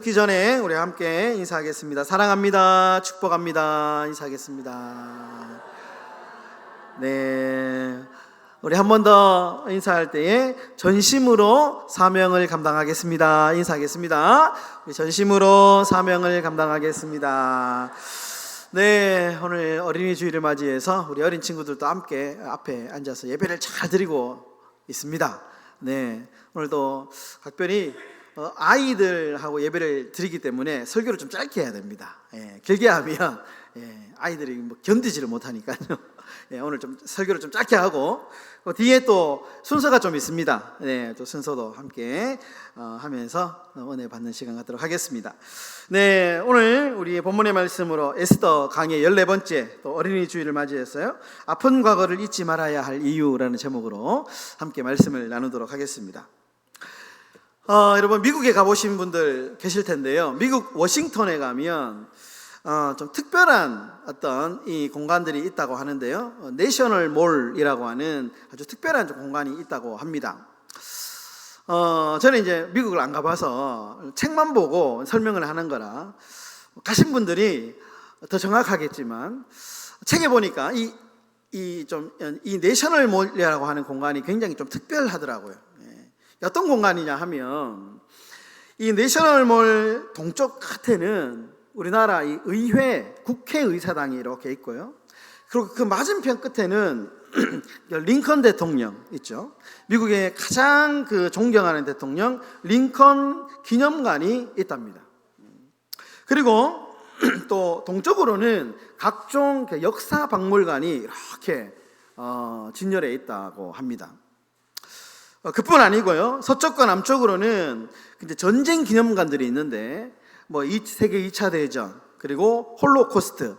기 전에 우리 함께 인사하겠습니다. 사랑합니다. 축복합니다. 인사하겠습니다. 네, 우리 한 번 더 인사할 때에 전심으로 사명을 감당하겠습니다. 인사하겠습니다. 우리 전심으로 사명을 감당하겠습니다. 네, 오늘 어린이 주일을 맞이해서 우리 어린 친구들도 함께 앞에 앉아서 예배를 잘 드리고 있습니다. 네, 오늘도 각별히 아이들하고 예배를 드리기 때문에 설교를 좀 짧게 해야 됩니다. 길게 하면 아이들이 뭐 견디지를 못하니까요. 오늘 좀 설교를 좀 짧게 하고 뒤에 또 순서가 좀 있습니다. 또 순서도 함께 하면서 은혜 받는 시간 갖도록 하겠습니다. 네, 오늘 우리 본문의 말씀으로 에스더 강의 14번째 또 어린이 주일을 맞이했어요. 아픈 과거를 잊지 말아야 할 이유라는 제목으로 함께 말씀을 나누도록 하겠습니다. 여러분 미국에 가보신 분들 계실 텐데요. 미국 워싱턴에 가면 좀 특별한 어떤 이 공간들이 있다고 하는데요. 내셔널 몰이라고 하는 아주 특별한 공간이 있다고 합니다. 저는 이제 미국을 안 가봐서 책만 보고 설명을 하는 거라 가신 분들이 더 정확하겠지만 책에 보니까 이 내셔널 몰이라고 하는 공간이 굉장히 좀 특별하더라고요. 어떤 공간이냐 하면 이 내셔널몰 동쪽 끝에는 우리나라 이 의회, 국회의사당이 이렇게 있고요. 그리고 그 맞은편 끝에는 링컨 대통령 있죠. 미국의 가장 존경하는 대통령 링컨 기념관이 있답니다. 그리고 또 동쪽으로는 각종 역사 박물관이 이렇게 진열해 있다고 합니다. 그뿐 아니고요. 서쪽과 남쪽으로는 이제 전쟁 기념관들이 있는데 뭐 세계 2차 대전 그리고 홀로코스트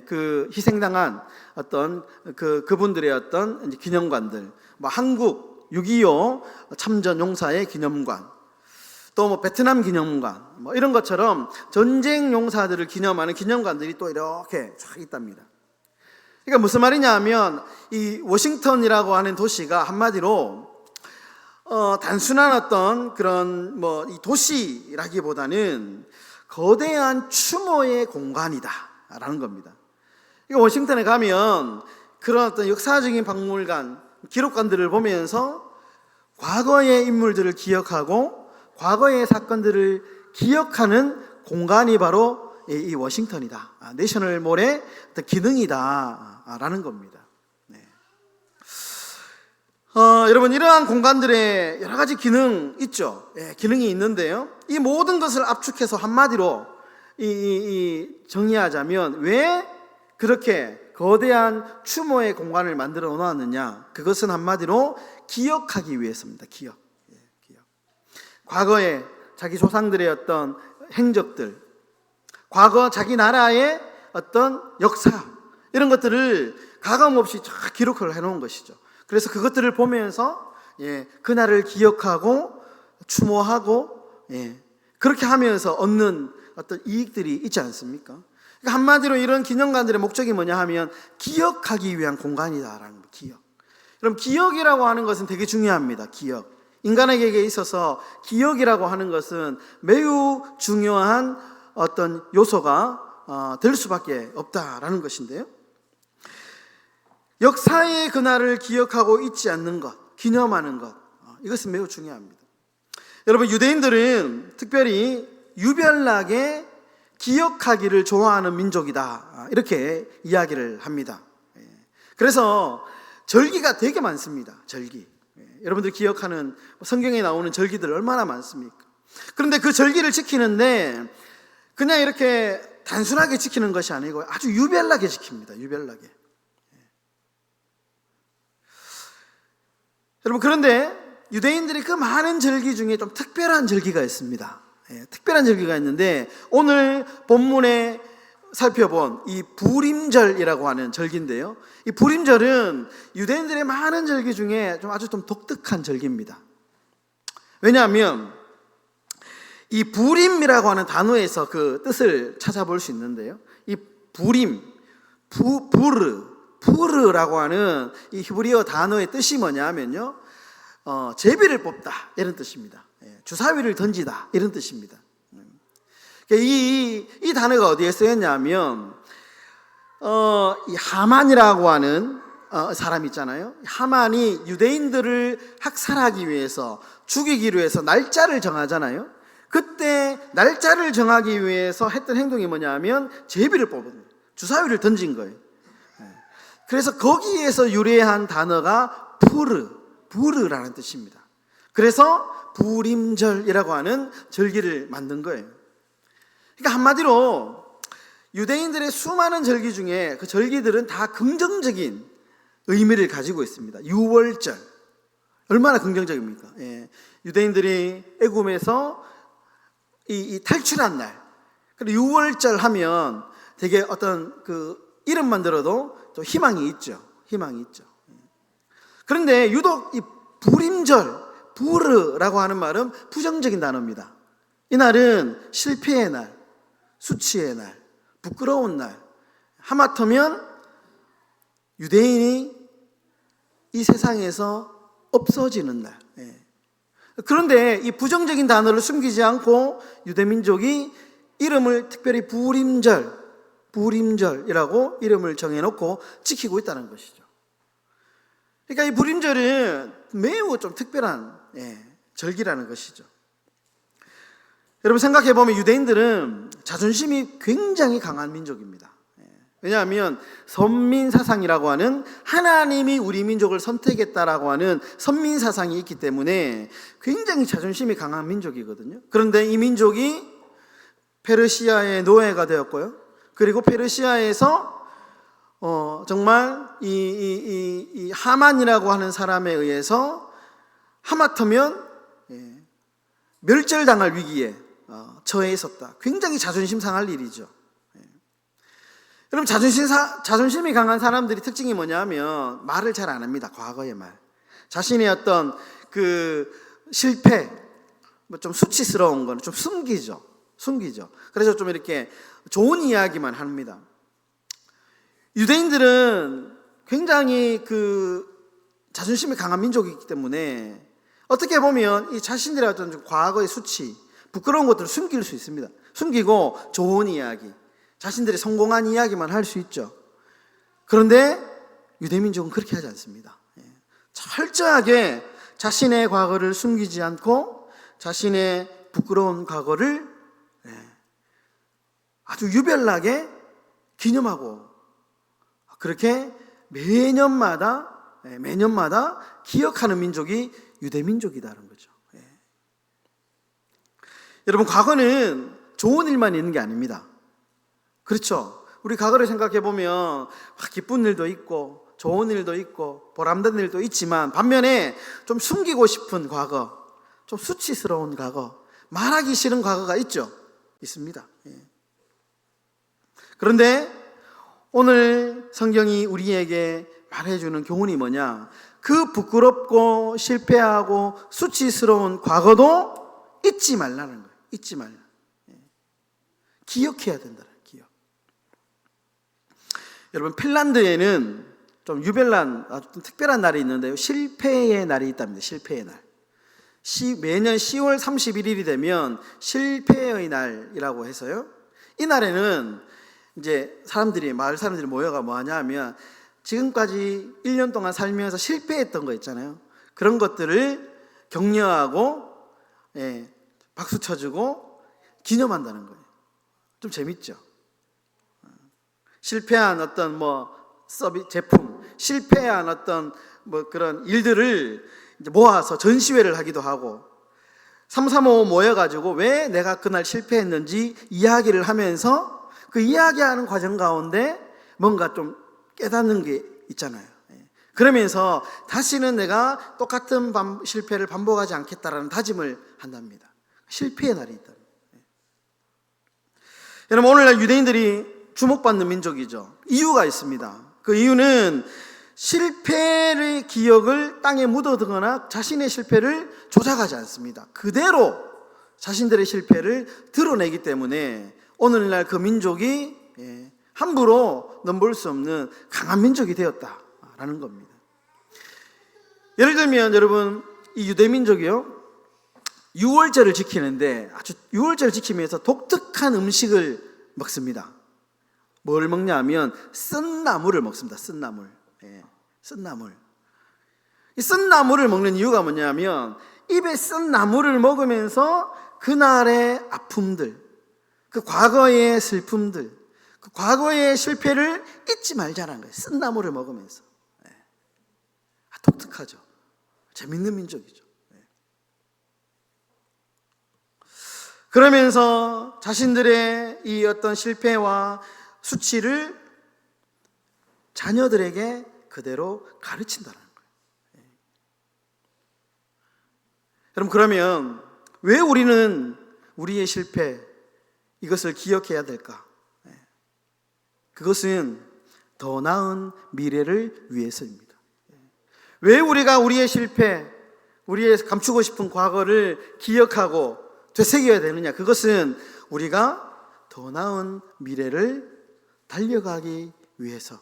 그 희생당한 어떤 그분들의 어떤 이제 기념관들, 뭐 한국 6.25 참전 용사의 기념관, 또 뭐 베트남 기념관, 뭐 이런 것처럼 전쟁 용사들을 기념하는 기념관들이 또 이렇게 쫙 있답니다. 그러니까 무슨 말이냐 하면 이 워싱턴이라고 하는 도시가 한마디로 단순한 어떤 그런 이 도시라기보다는 거대한 추모의 공간이다라는 겁니다. 그러니까 워싱턴에 가면 그런 어떤 역사적인 박물관, 기록관들을 보면서 과거의 인물들을 기억하고 과거의 사건들을 기억하는 공간이 바로 이 워싱턴이다. 내셔널몰의 어떤 기능이다라는 겁니다. 여러분 이러한 공간들의 여러 가지 기능 있죠. 기능이 있는데요. 이 모든 것을 압축해서 한마디로 정의하자면 왜 그렇게 거대한 추모의 공간을 만들어 놓았느냐? 그것은 한마디로 기억하기 위해서입니다. 기억. 과거에 자기 조상들의 어떤 행적들, 과거 자기 나라의 어떤 역사 이런 것들을 가감없이 쫙 기록을 해놓은 것이죠. 그래서 그것들을 보면서 그날을 기억하고 추모하고 그렇게 하면서 얻는 어떤 이익들이 있지 않습니까? 그러니까 한마디로 이런 기념관들의 목적이 뭐냐 하면 기억하기 위한 공간이다라는 거예요. 기억. 그럼 기억이라고 하는 것은 되게 중요합니다. 기억. 인간에게 있어서 기억이라고 하는 것은 매우 중요한 어떤 요소가 될 수밖에 없다라는 것인데요. 역사의 그날을 기억하고 잊지 않는 것, 기념하는 것, 이것은 매우 중요합니다. 여러분 유대인들은 특별히 유별나게 기억하기를 좋아하는 민족이다 이렇게 이야기를 합니다. 그래서 절기가 되게 많습니다. 절기. 여러분들 기억하는 성경에 나오는 절기들 얼마나 많습니까? 그런데 그 절기를 지키는데 그냥 이렇게 단순하게 지키는 것이 아니고 아주 유별나게 지킵니다. 유별나게. 여러분 그런데 유대인들이 그 많은 절기 중에 좀 특별한 절기가 있습니다. 특별한 절기가 있는데 오늘 본문에 살펴본 이 부림절이라고 하는 절기인데요. 이 부림절은 유대인들의 많은 절기 중에 아주 독특한 절기입니다. 왜냐하면 이 부림이라고 하는 단어에서 그 뜻을 찾아볼 수 있는데요. 이 부림, 부르라고 하는 이 히브리어 단어의 뜻이 뭐냐 하면요, 제비를 뽑다 이런 뜻입니다. 주사위를 던지다 이런 뜻입니다. 이 단어가 어디에 쓰였냐면 이 하만이라고 하는 사람 있잖아요. 하만이 유대인들을 학살하기 위해서, 죽이기로 해서 날짜를 정하잖아요. 그때 날짜를 정하기 위해서 했던 행동이 뭐냐면 제비를 뽑은, 주사위를 던진 거예요. 그래서 거기에서 유래한 단어가 부르라는 뜻입니다. 그래서 부림절이라고 하는 절기를 만든 거예요. 그러니까 한마디로 유대인들의 수많은 절기 중에 그 절기들은 다 긍정적인 의미를 가지고 있습니다. 유월절 얼마나 긍정적입니까? 예. 유대인들이 애굽에서 이 탈출한 날, 그리고 유월절 하면 되게 어떤 그 이름만 들어도 좀 희망이 있죠. 그런데 유독 이 부림절, 부르라고 하는 말은 부정적인 단어입니다. 이 날은 실패의 날, 수치의 날, 부끄러운 날, 하마터면 유대인이 이 세상에서 없어지는 날. 그런데 이 부정적인 단어를 숨기지 않고 유대민족이 이름을 특별히 부림절이라고 이름을 정해놓고 지키고 있다는 것이죠. 그러니까 이 부림절은 매우 좀 특별한 절기라는 것이죠. 여러분 생각해보면 유대인들은 자존심이 굉장히 강한 민족입니다. 왜냐하면 선민사상이라고 하는 하나님이 우리 민족을 선택했다라고 하는 선민사상이 있기 때문에 굉장히 자존심이 강한 민족이거든요. 그런데 이 민족이 페르시아의 노예가 되었고요. 그리고 페르시아에서 정말 이 하만이라고 하는 사람에 의해서 하마터면 멸절당할 위기에 처해 있었다. 굉장히 자존심 상할 일이죠. 여러분 자존심이 강한 사람들이 특징이 뭐냐면 말을 잘 안 합니다. 과거의 말, 자신의 어떤 그 실패, 좀 수치스러운 거는 좀 숨기죠. 그래서 좀 이렇게 좋은 이야기만 합니다. 유대인들은 굉장히 그 자존심이 강한 민족이기 때문에 어떻게 보면 이 자신들의 어떤 과거의 수치, 부끄러운 것들을 숨길 수 있습니다. 숨기고 좋은 이야기, 자신들이 성공한 이야기만 할 수 있죠. 그런데 유대민족은 그렇게 하지 않습니다. 철저하게 자신의 과거를 숨기지 않고 자신의 부끄러운 과거를 아주 유별나게 기념하고 그렇게 매년마다 기억하는 민족이 유대민족이다라는 거죠. 여러분 과거는 좋은 일만 있는 게 아닙니다. 그렇죠. 우리 과거를 생각해 보면 기쁜 일도 있고 좋은 일도 있고 보람된 일도 있지만 반면에 좀 숨기고 싶은 과거, 좀 수치스러운 과거, 말하기 싫은 과거가 있습니다. 그런데 오늘 성경이 우리에게 말해주는 교훈이 뭐냐? 그 부끄럽고 실패하고 수치스러운 과거도 잊지 말라는 거예요. 잊지 말라. 기억해야 된다. 기억. 여러분 핀란드에는 좀 유별난 아주 특별한 날이 있는데요. 실패의 날이 있답니다. 실패의 날. 매년 10월 31일이 되면 실패의 날이라고 해서요. 이 날에는 이제 마을 사람들이 모여가 뭐 하냐 하면 지금까지 1년 동안 살면서 실패했던 거 있잖아요. 그런 것들을 격려하고 박수 쳐주고 기념한다는 거예요. 좀 재밌죠? 실패한 어떤 제품, 실패한 어떤 그런 일들을 이제 모아서 전시회를 하기도 하고 335 모여가지고 왜 내가 그날 실패했는지 이야기를 하면서 그 이야기하는 과정 가운데 뭔가 좀 깨닫는 게 있잖아요. 그러면서 다시는 내가 똑같은 실패를 반복하지 않겠다라는 다짐을 한답니다. 실패의 날이 있다. 여러분 오늘날 유대인들이 주목받는 민족이죠. 이유가 있습니다. 그 이유는 실패의 기억을 땅에 묻어두거나 자신의 실패를 조작하지 않습니다. 그대로 자신들의 실패를 드러내기 때문에 오늘날 그 민족이 함부로 넘볼 수 없는 강한 민족이 되었다라는 겁니다. 예를 들면 여러분 이 유대민족이요, 유월절을 지키는데 아주 유월절을 지키면서 독특한 음식을 먹습니다. 뭘 먹냐면 쓴나물을 먹습니다. 쓴나물. 예, 쓴나물. 이 쓴나물을 먹는 이유가 뭐냐면 입에 쓴나물을 먹으면서 그날의 아픔들, 그 과거의 슬픔들, 그 과거의 실패를 잊지 말자는 거예요. 쓴나물을 먹으면서. 예. 독특하죠. 재밌는 민족이죠. 예. 그러면서 자신들의 이 어떤 실패와 수치를 자녀들에게 그대로 가르친다는 거예요. 여러분, 그러면 왜 우리는 우리의 실패, 이것을 기억해야 될까? 그것은 더 나은 미래를 위해서입니다. 왜 우리가 우리의 실패, 우리의 감추고 싶은 과거를 기억하고 되새겨야 되느냐? 그것은 우리가 더 나은 미래를 달려가기 위해서,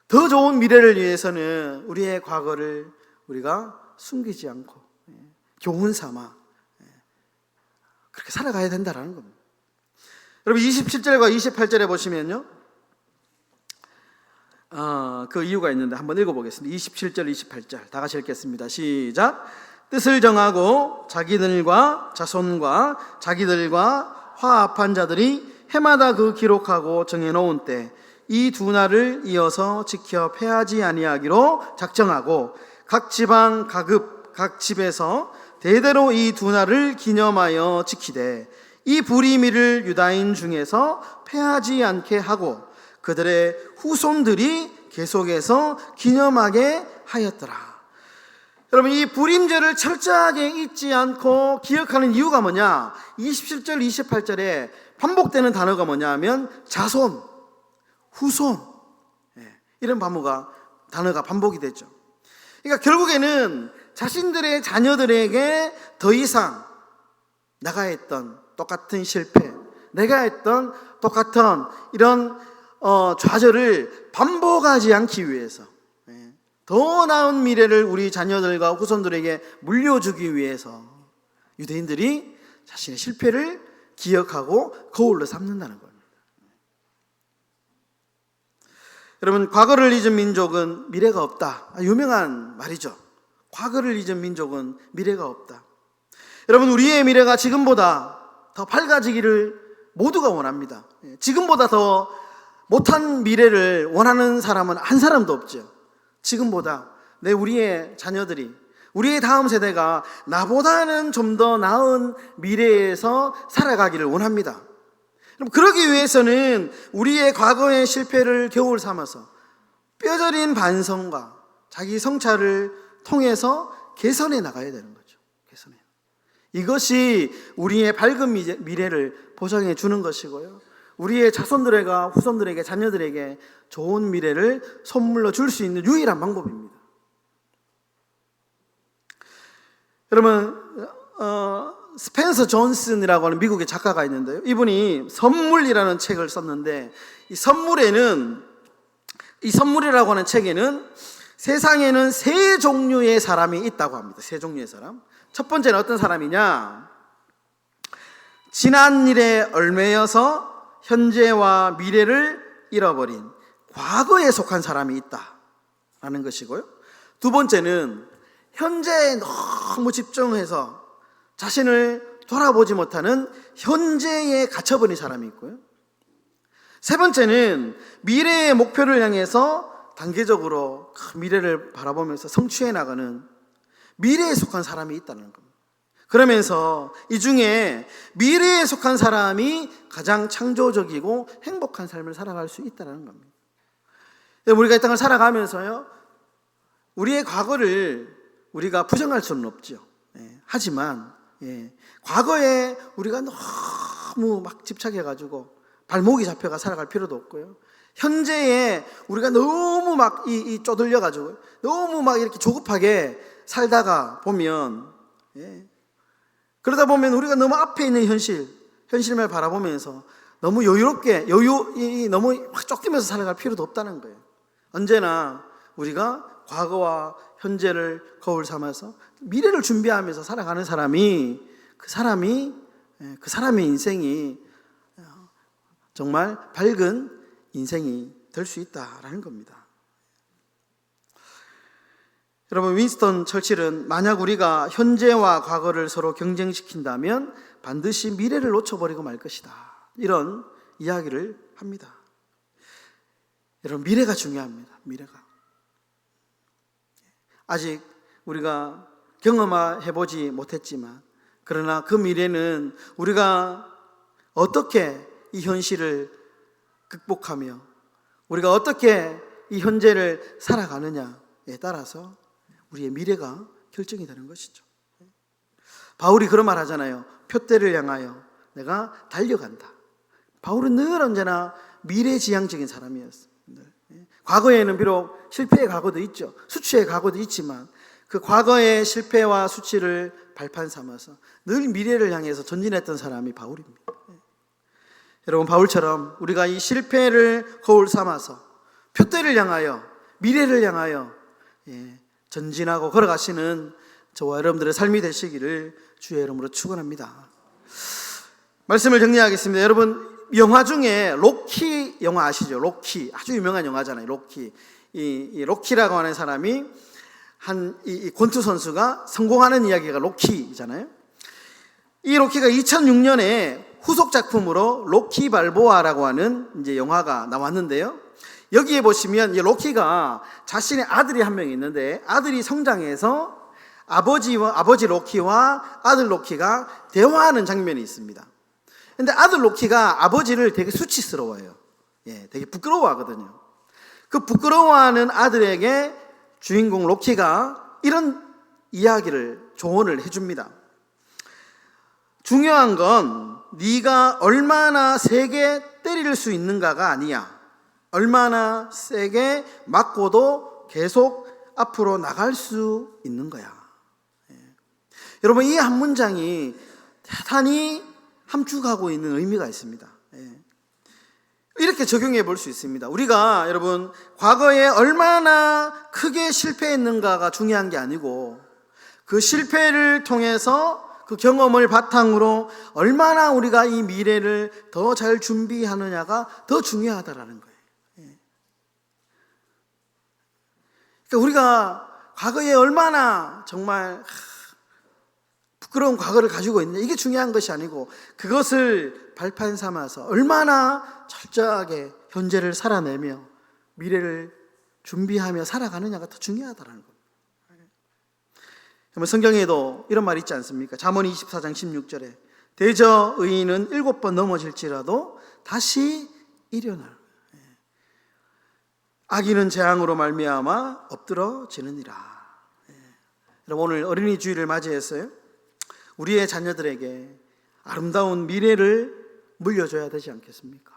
더 좋은 미래를 위해서는 우리의 과거를 우리가 숨기지 않고 교훈 삼아 그렇게 살아가야 된다는 겁니다. 여러분, 27절과 28절에 보시면요, 그 이유가 있는데 한번 읽어보겠습니다. 27절, 28절 다 같이 읽겠습니다. 시작. 뜻을 정하고 자기들과 자손과 자기들과 화합한 자들이 해마다 그 기록하고 정해놓은 때 이 두 날을 이어서 지켜 패하지 아니하기로 작정하고 각 지방 각 집에서 대대로 이 두 날을 기념하여 지키되 이 불의미를 유다인 중에서 패하지 않게 하고 그들의 후손들이 계속해서 기념하게 하였더라. 여러분, 이 불임절을 철저하게 잊지 않고 기억하는 이유가 뭐냐? 27절, 28절에 반복되는 단어가 뭐냐 하면 자손, 후손, 이런 단어가 반복이 되죠. 그러니까 결국에는 자신들의 자녀들에게 더 이상 내가 했던 똑같은 실패, 내가 했던 똑같은 이런 좌절을 반복하지 않기 위해서, 더 나은 미래를 우리 자녀들과 후손들에게 물려주기 위해서 유대인들이 자신의 실패를 기억하고 거울로 삼는다는 겁니다. 여러분, 과거를 잊은 민족은 미래가 없다. 유명한 말이죠. 과거를 잊은 민족은 미래가 없다. 여러분, 우리의 미래가 지금보다 더 밝아지기를 모두가 원합니다. 지금보다 더 못한 미래를 원하는 사람은 한 사람도 없죠. 지금보다 우리의 자녀들이, 우리의 다음 세대가 나보다는 좀 더 나은 미래에서 살아가기를 원합니다. 그럼 그러기 위해서는 우리의 과거의 실패를 교훈 삼아서 뼈저린 반성과 자기 성찰을 통해서 개선해 나가야 되는 거죠. 개선해. 이것이 우리의 밝은 미래를 보장해 주는 것이고요, 우리의 자손들에게, 후손들에게, 자녀들에게 좋은 미래를 선물로 줄 수 있는 유일한 방법입니다. 여러분, 스펜서 존슨이라고 하는 미국의 작가가 있는데요, 이분이 선물이라는 책을 썼는데 이 선물이라고 하는 책에는 세상에는 세 종류의 사람이 있다고 합니다. 세 종류의 사람. 첫 번째는 어떤 사람이냐? 지난 일에 얽매여서 현재와 미래를 잃어버린 과거에 속한 사람이 있다라는 것이고요, 두 번째는 현재에 너무 집중해서 자신을 돌아보지 못하는 현재에 갇혀버린 사람이 있고요, 세 번째는 미래의 목표를 향해서 단계적으로 미래를 바라보면서 성취해 나가는 미래에 속한 사람이 있다는 겁니다. 그러면서 이 중에 미래에 속한 사람이 가장 창조적이고 행복한 삶을 살아갈 수 있다는 겁니다. 우리가 이 땅을 살아가면서요, 우리의 과거를 우리가 부정할 수는 없죠. 하지만 과거에 우리가 너무 막 집착해가지고 발목이 잡혀가 살아갈 필요도 없고요, 현재에 우리가 너무 막 쪼들려가지고 너무 막 이렇게 조급하게 살다가 보면, 그러다 보면 우리가 너무 앞에 있는 현실만 바라보면서 너무 여유롭게 너무 확 쫓기면서 살아갈 필요도 없다는 거예요. 언제나 우리가 과거와 현재를 거울 삼아서 미래를 준비하면서 살아가는 사람이 그 사람의 인생이 정말 밝은 인생이 될 수 있다라는 겁니다. 여러분, 윈스턴 처칠은 만약 우리가 현재와 과거를 서로 경쟁시킨다면 반드시 미래를 놓쳐버리고 말 것이다, 이런 이야기를 합니다. 여러분, 미래가 중요합니다. 미래가 아직 우리가 경험해보지 못했지만, 그러나 그 미래는 우리가 어떻게 이 현실을 극복하며 우리가 어떻게 이 현재를 살아가느냐에 따라서 우리의 미래가 결정이 되는 것이죠. 바울이 그런 말 하잖아요. 표대를 향하여 내가 달려간다. 바울은 늘 언제나 미래지향적인 사람이었어요. 과거에는 비록 실패의 과거도 있죠. 수치의 과거도 있지만 그 과거의 실패와 수치를 발판 삼아서 늘 미래를 향해서 전진했던 사람이 바울입니다. 여러분, 바울처럼 우리가 이 실패를 거울 삼아서 표대를 향하여 미래를 향하여 전진하고 걸어가시는 저와 여러분들의 삶이 되시기를 주의 이름으로 축원합니다. 말씀을 정리하겠습니다. 여러분, 영화 중에 로키 영화 아시죠? 로키, 아주 유명한 영화잖아요. 로키. 이 로키라고 하는 사람이 이 권투 선수가 성공하는 이야기가 로키잖아요. 이 로키가 2006년에 후속 작품으로 로키 발보아라고 하는 이제 영화가 나왔는데요. 여기에 보시면 이 로키가 자신의 아들이 한 명 있는데, 아들이 성장해서 아버지 로키와 아들 로키가 대화하는 장면이 있습니다. 근데 아들 로키가 아버지를 되게 수치스러워해요. 되게 부끄러워하거든요. 그 부끄러워하는 아들에게 주인공 로키가 이런 이야기를, 조언을 해줍니다. 중요한 건 네가 얼마나 세게 때릴 수 있는가가 아니야. 얼마나 세게 맞고도 계속 앞으로 나갈 수 있는 거야. 여러분, 이 한 문장이 대단히 함축하고 있는 의미가 있습니다. 이렇게 적용해 볼 수 있습니다. 우리가 여러분, 과거에 얼마나 크게 실패했는가가 중요한 게 아니고, 그 실패를 통해서 그 경험을 바탕으로 얼마나 우리가 이 미래를 더 잘 준비하느냐가 더 중요하다라는 거예요. 그러니까 우리가 과거에 얼마나 정말 부끄러운 과거를 가지고 있느냐, 이게 중요한 것이 아니고, 그것을 발판 삼아서 얼마나 철저하게 현재를 살아내며 미래를 준비하며 살아가느냐가 더 중요하다는 겁니다. 성경에도 이런 말이 있지 않습니까? 잠언 24장 16절에 대저 의인은 7번 넘어질지라도 다시 일어날, 악인은 재앙으로 말미암아 엎드러지느니라. 여러분, 오늘 어린이 주일을 맞이했어요. 우리의 자녀들에게 아름다운 미래를 물려줘야 되지 않겠습니까?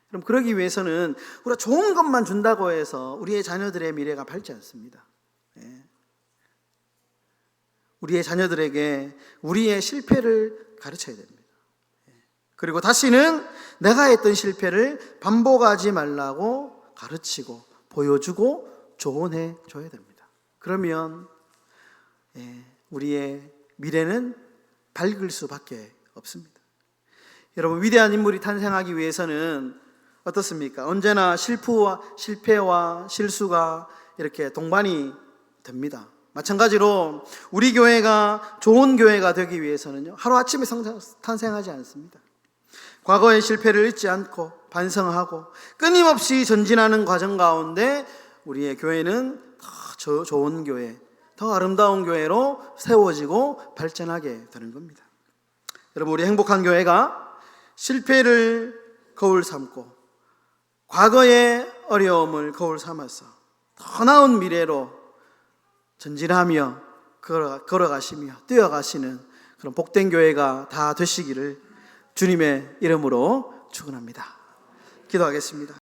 그럼 그러기 위해서는 우리가 좋은 것만 준다고 해서 우리의 자녀들의 미래가 밝지 않습니다. 우리의 자녀들에게 우리의 실패를 가르쳐야 됩니다. 그리고 다시는 내가 했던 실패를 반복하지 말라고 가르치고 보여주고 조언해 줘야 됩니다. 그러면 우리의 미래는 밝을 수밖에 없습니다. 여러분, 위대한 인물이 탄생하기 위해서는 어떻습니까? 언제나 실패와 실수가 이렇게 동반이 됩니다. 마찬가지로 우리 교회가 좋은 교회가 되기 위해서는요, 하루아침에 탄생하지 않습니다. 과거의 실패를 잊지 않고 반성하고 끊임없이 전진하는 과정 가운데 우리의 교회는 더 좋은 교회, 더 아름다운 교회로 세워지고 발전하게 되는 겁니다. 여러분, 우리 행복한 교회가 실패를 거울 삼고 과거의 어려움을 거울 삼아서 더 나은 미래로 전진하며 걸어가시며 뛰어가시는 그런 복된 교회가 다 되시기를 주님의 이름으로 축원합니다. 기도하겠습니다.